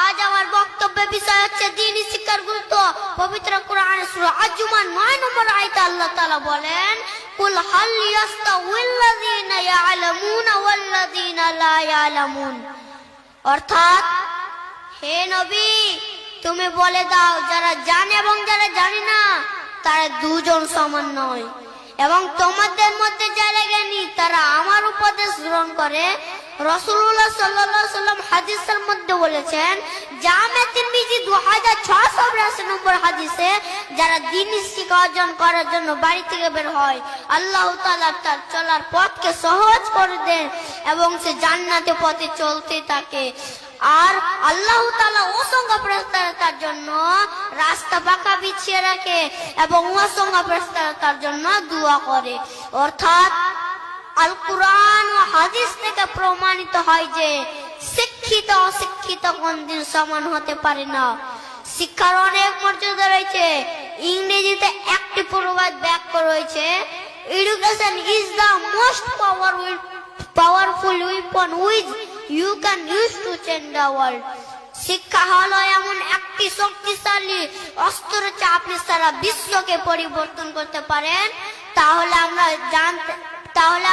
আজ আমার বক্তব্যের বিষয় হচ্ছে দ্বীনি শিক্ষার গুরুত্ব। পবিত্র কোরআনের সূরা আজ-জুমার 9 নম্বর আয়াতে আল্লাহ তাআলা বলেন, কুল হাল ইয়াস্তাউিল্লাযীনা ইয়ালামুনা ওয়াল্লাযীনা লা ইয়ালামুন। অর্থাৎ, হে নবী, তুমি বলে দাও, যারা জানে এবং যারা জানে না তারা দুজন সমান নয়, এবং তোমাদের মধ্যে যারা জ্ঞানী তারা আমার উপদেশ গ্রহণ করে। রাসূলুল্লাহ সাল্লাল্লাহু আলাইহি ওয়াসাল্লাম হাদিসের মধ্যে বলেছেন, জামে তিরমিজি 2682 নম্বর হাদিসে, যারা দ্বীনি শিক্ষা অর্জন করার জন্য বাড়ি থেকে বের হয়, আল্লাহ তাআলা তার চলার পথকে সহজ করে দেন এবং সে জান্নাতের পথে চলতে থাকে। আর আল্লাহ তাআলা অসংখ্য ফেরেশতারা তার জন্য রাস্তা পাকা বিছিয়ে রাখে এবং অসংখ্য ফেরেশতারা তার জন্য দোয়া করে। অর্থাৎ, আল কুরআন ও হাদিস থেকে প্রমাণিত হয় যে শিক্ষিত অশিক্ষিত কোনদিন সমান হতে পারে না। শিক্ষার অনেক মর্যাদা রয়েছে। ইংরেজিতে একটি প্রবাদ বাক্য রয়েছে, education is the most powerful weapon which you can use to change the world. শিক্ষা হলো এমন একটি শক্তিশালী অস্ত্র যা আপনি সারা বিশ্বকে পরিবর্তন করতে পারেন। তাহলে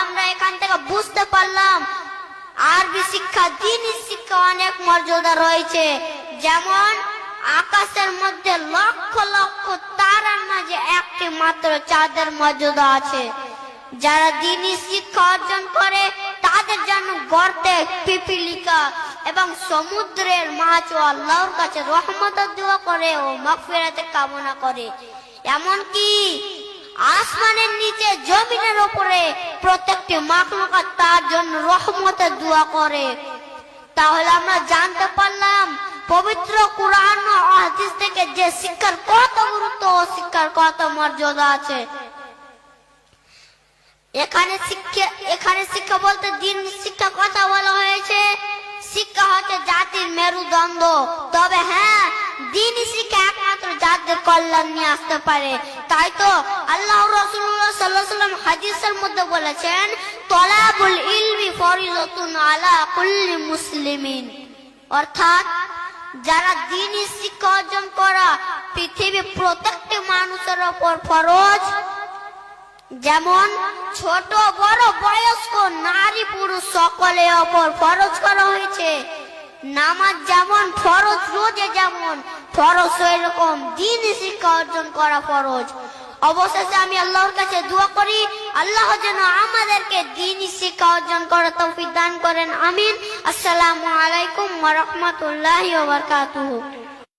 আমরা এখান থেকে বুঝতে পারলাম আরবি শিক্ষা, দ্বীনি শিক্ষা অনেক মর্যাদা রয়েছে। যেমন আকাশের মধ্যে লক্ষ লক্ষ তারার মাঝে একটি মাত্র চাঁদের মর্যাদা আছে। যারা দ্বীনি শিক্ষা অর্জন করে তাদের জন্য গর্তে পিপিলিকা এবং সমুদ্রের মাছ ও আল্লাহর কাছে রহমতের দোয়া করে ও মাগফিরাতের কামনা করে। এমনকি আসমানের নিচে জমিনের উপরে প্রত্যেকটি মাখলুকাত তার জন্য রহমতের দোয়া করে। তাহলে আমরা জানতে পারলাম পবিত্র কোরআন ও হাদিস থেকে যে শিক্ষার কত গুরুত্ব ও শিক্ষার কত মর্যাদা আছে। এখানে শিক্ষা বলতে দ্বীনি শিক্ষা কথা বলা হয়েছে। শিক্ষা হচ্ছে জাতির মেরুদণ্ড। তবে হ্যাঁ, দ্বীনি শিক্ষা একমাত্র জাতির কল্যাণ নিয়ে আসতে পারে। তাই তো আল্লাহ রাসূলুল্লাহ সাল্লাল্লাহু আলাইহি ওয়াসাল্লাম হাদিসের মধ্যে বলেছেন, তলাবুল ইলমি ফরিযাতুন আলা কুল্লি মুসলিমিন। অর্থাৎ, যারা দ্বীনি শিক্ষা অর্জন করা পৃথিবীর প্রত্যেকটি মানুষের উপর ফরজ। যেমন ছোট বড় বয়স্ক নারী পুরুষ সকলের উপর ফরজ করা হয়েছে। নামাজ যেমন ফরজ, রোজা যেমন ফরজ, সেরকম দ্বীনি শিক্ষা অর্জন করা ফরজ। অবশেষে আমি আল্লাহর কাছে দোয়া করি, আল্লাহ যেন আমাদেরকে দ্বীনি শিক্ষা অর্জন করার তৌফিক দান করেন। আমিন। আসসালামু আলাইকুম ওয়া রাহমাতুল্লাহি ওয়া বারাকাতুহু।